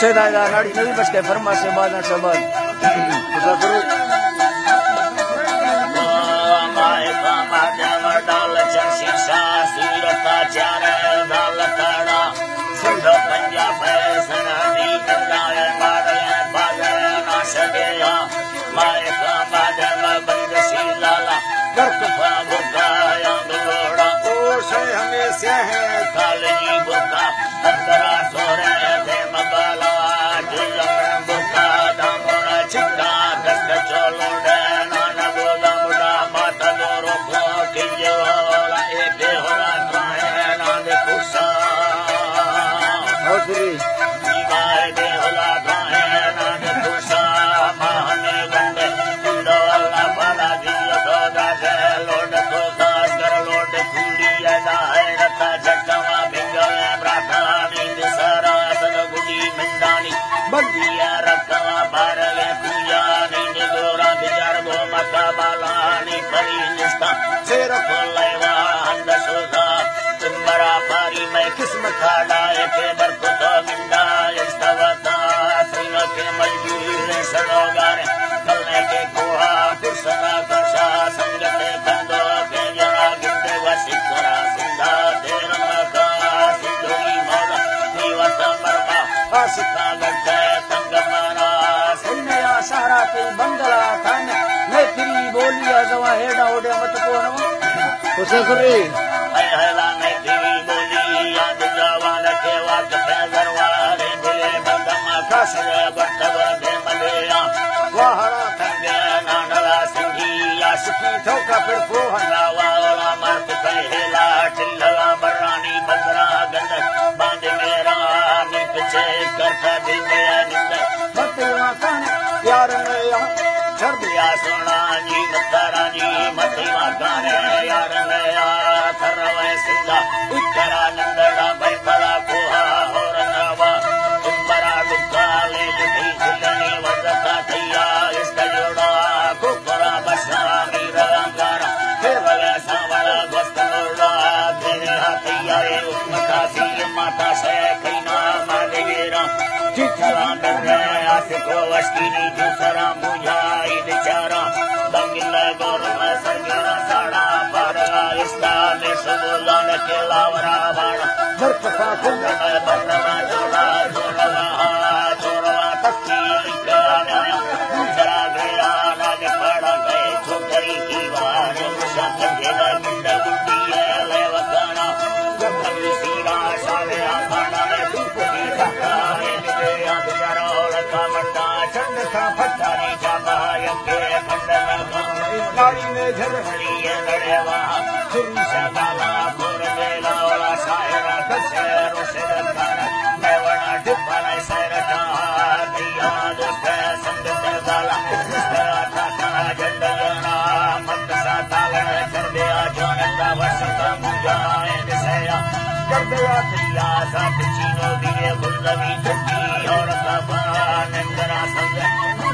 से दादा नाड़ी नवी बस के फरमा से बाद खुदा करो माय का माध्यम डाल चर्ची सूरता चार डाल कड़ा सुंद पंजाब सनादी कंदाय मादय बादय नाश गया माय का माध्यम बंद शीलाला कर्क भुगाया दोड़ा ओ से हमेशा है काली बुका अंदरा सोरे दे मबाला दिलम बुका दामोरा चिट्टा दस्त चोलोड़े नाना बोला मुड़ा माता दोरो को किजोला एक होला काहे नादे कुसा हौसरी दीवार दे होला काहे नादे कुसा माने गंडे डोला बड़ा दिल तो दासे लोड को कर लोड कुड़िया दाए रता जटवा बिंगले ब्राह्मणी दिसरा सन गुडी मंडानी बंदिया रखवा बारले पूजा नी गोरा बिचार गो मका बालानी परी निष्ठा शेर खोलेवा अंध सोधा तुम्बरा पारी में किस्मत खाड़ाए के बरकुतो मिंडा इस्तवता श्रीन के मजबूर सरोगारे कलने के कोहा कुर्सना कशा संगते बंदो के जरा गिद्दे वसिकरा सिंधा तेर मका सिंधुरी मोड़ा निवत मरबा आशिका गड्ढे तंगमरा सुन्नया सारा पे बंगला थाने मैं फिरी बोलिया जवा हेडा ओडे मत कोनो खुदा करे हला में तेरी बोली याद जवान के वाक पे दरवारे दिले बंदमा खासरे बटव दे मलेया वाहरा थंगे नानला सिंघिया सुखी ठोका फिर फोहना वाला मर्द पहला चिल्ला बरानी बंदरा गंद बांध मेरा मी पीछे करता दिल में निंद मतवा काने यार नया छड़ दिया सोना जी मतारानी मतिवा गाने यार नया करवे सिंधा उतरा नंदड़ा बैठला कोहा और नवा तुम्बरा लुका ले जती जिलनी वजता थैया इस जोड़ा कोकरा बसा मेरा अंगारा केवल सावला गोस्तोड़ा तेरे हाथिया रे उम्मता सी माता से कइना मालेरा चिठला डरे आसिको वस्तीनी दूसरा मुझाई बेचारा बंगिल गोर में संगेरा साड़ा पारा इस्ता में सबुलान के लावरा बाड़ा बरकता खुद में बंदवा जोड़ा जोड़वा तक्की लिखाना दूसरा गया राज पड़ा गए छोकरी की वार शब्द घेरा मिंडा गुड़िया ले वकाना जब सीरा साले आखाना में धूप की ढका है निजे बेचारा और का मट्टा चंद था फटारी जाबा यके खंडन गाड़ी में झर हरिये गड़ेवा सुरी सगाला पुर बेला वाला सायरा दसे रोसे दखाना मेवना डिप्पा सैरटा दिया दोस्ते संग से गाला था जंदना मत सा ताले कर दिया जोनता वसता मुजाए दिसया कर दिया दिया साथ चीनो दिए गुलवी चट्टी और कबा नंदरा संग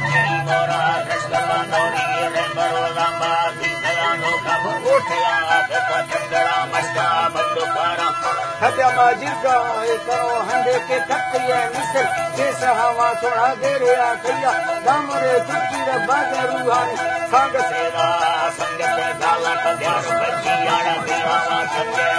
तेरी मोरा कृष्णा नौरी रे बरोला मा दिया नो का उठया के पतंगड़ा मस्ता बंदुकारा हत्या बाजी का करो हंडे के कत्तिया मिसल के सहावा थोड़ा देरे आ करिया दामरे चुटकी रे बागे रूहानी संग सेरा संग से गाला का ध्यान बच्ची आड़ा देवा संग